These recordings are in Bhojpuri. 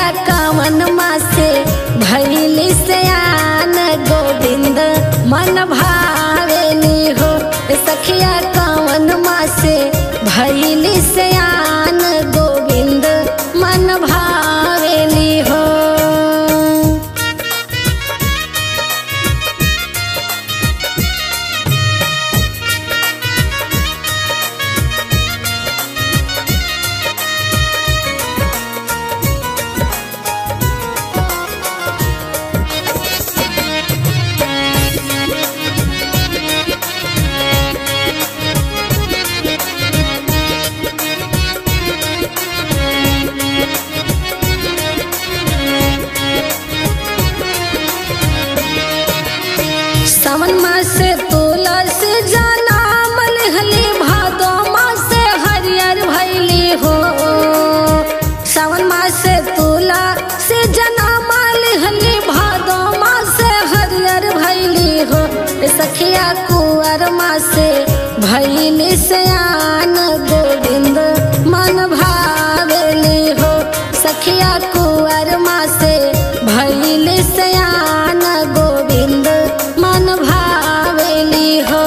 सखिया कवन माँ से भैली सयान गोविंद मन भावेली हो। सखिया कवन माँ से भैली सयान गोविंद मन भावेली हो। सावन मास तुलसी जन्म लिहली भादो मास हरियर भैली हो। सावन मास तुलसी जन्म लिहली भादो मास हरियर भैली हो। सखिया कुंवर मास भैली सयान गोविंद मन भावेली हो। सखिया कुंवर मास भैली सयान गोविंद मन भावेली हो।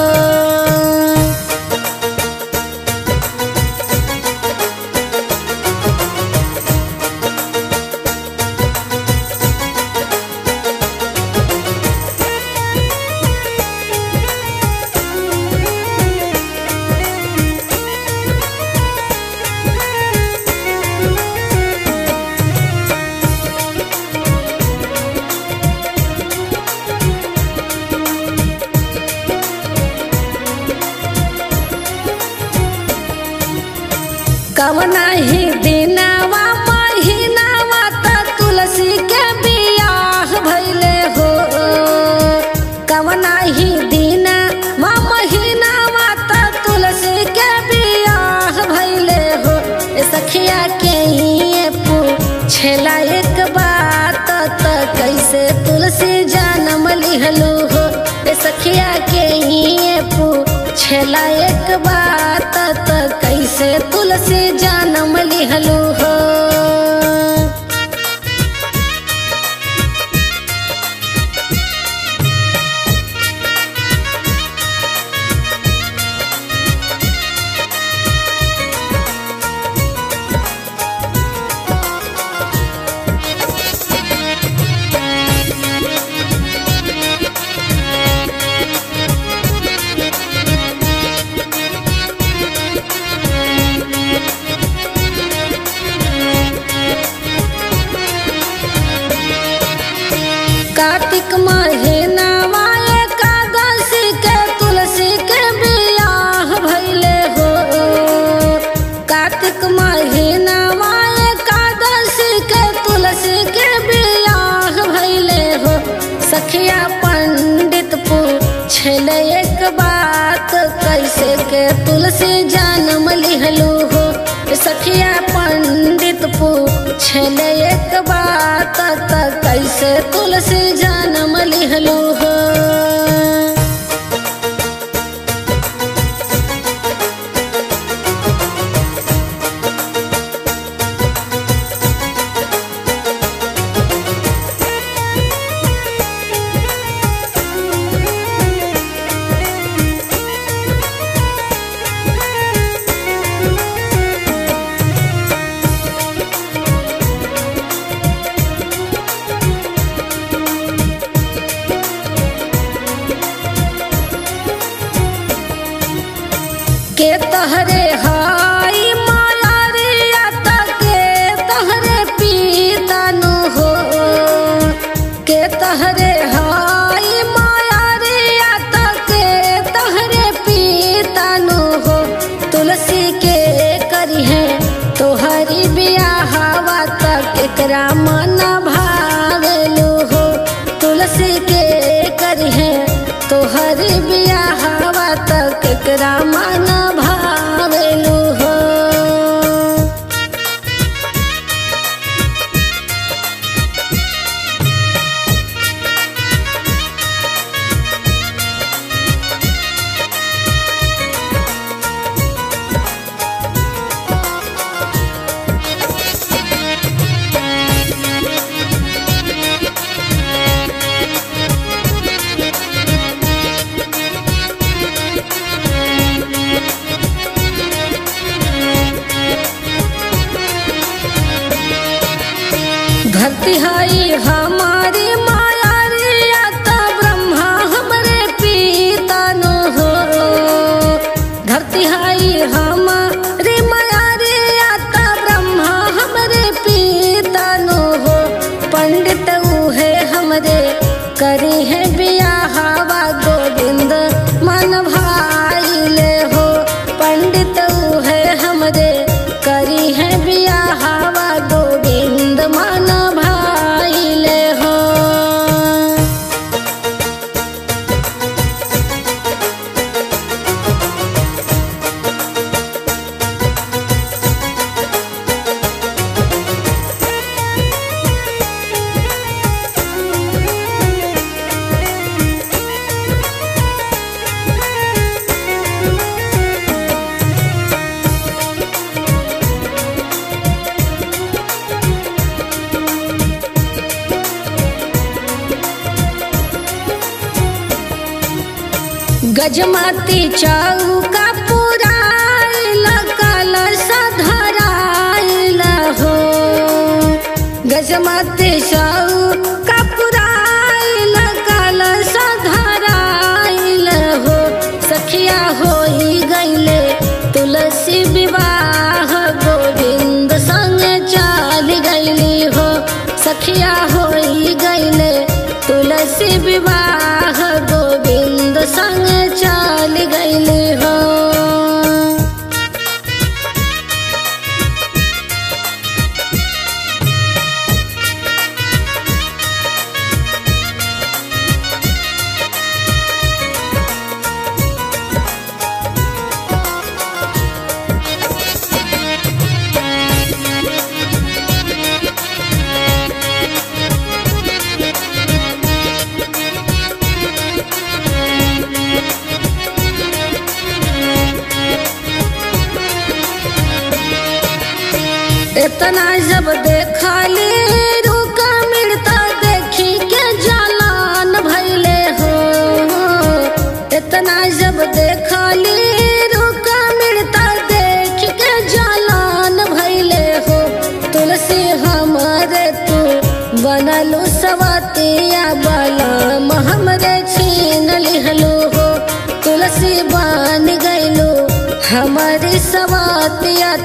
कवना ही दिनवा महीनावा त तुलसी के बियाह भइले हो। कवना ही दिनवा महीनावा त तुलसी के बियाह भइले हो। सखिया के ही पूछेला एक बात त कैसे तुलसी जन्म लिहलू हो। सखिया के ही पूछेला एक बात त कैसे तुलसी जन्म लिहलू हो। कार्तिक महीनावा एकादशी के तुलसी के बियाह भइले हो। कार्तिक महीनावा एकादशी के तुलसी के बियाह भइले हो। सखिया पंडित पूछले एक बात कैसे के तुलसी जन्म लिहलू हो। सखिया पंडित पूछले एक बात त कैसे तुलसी जन्म लिहलू हो। के तहरे हाई मायारिया के तहरे पीतानु हो। के तहरे हाई मायारिया के तहरे पीतानु हो। तुलसी के करी है तोहरी बियाहवा तक एकरा मन भावेलू हो। तुलसी के करी है तोहरी बियाहवा तक एकरा मन भावेलू हो। धरती हाई हमारी माया रे आता ब्रह्मा हमरे पिता नो हो। धरती हाई हमारी माया रे आता ब्रह्मा हमरे पिता नो हो। पंडित उहे हमरे करी है बियाहवा गोविंद मन भाई ले हो। पंडित उहे हमरे करी है बियाहवा गोविंद मन भाई ले हो। गजमती चौका पुराइल कलश धराइल हो। गजमती चौका पुराइल कलश धराइल हो। सखिया होई गईले तुलसी विवाह गोविंद संग चल गईली हो। सखिया होई गईले तुलसी विवाह गोविंद संग चल गईली हो। इतना जब देखा ले रुका मिलता देखी के जलान भैले हो। इतना जब देखा ले रुका मिलता देख के जलान भैले हो। तुलसी हमारे तू बनलू सवतिया बलम हमरे छीन लिहलू हो। तुलसी बन गईलू हमारी सवतिया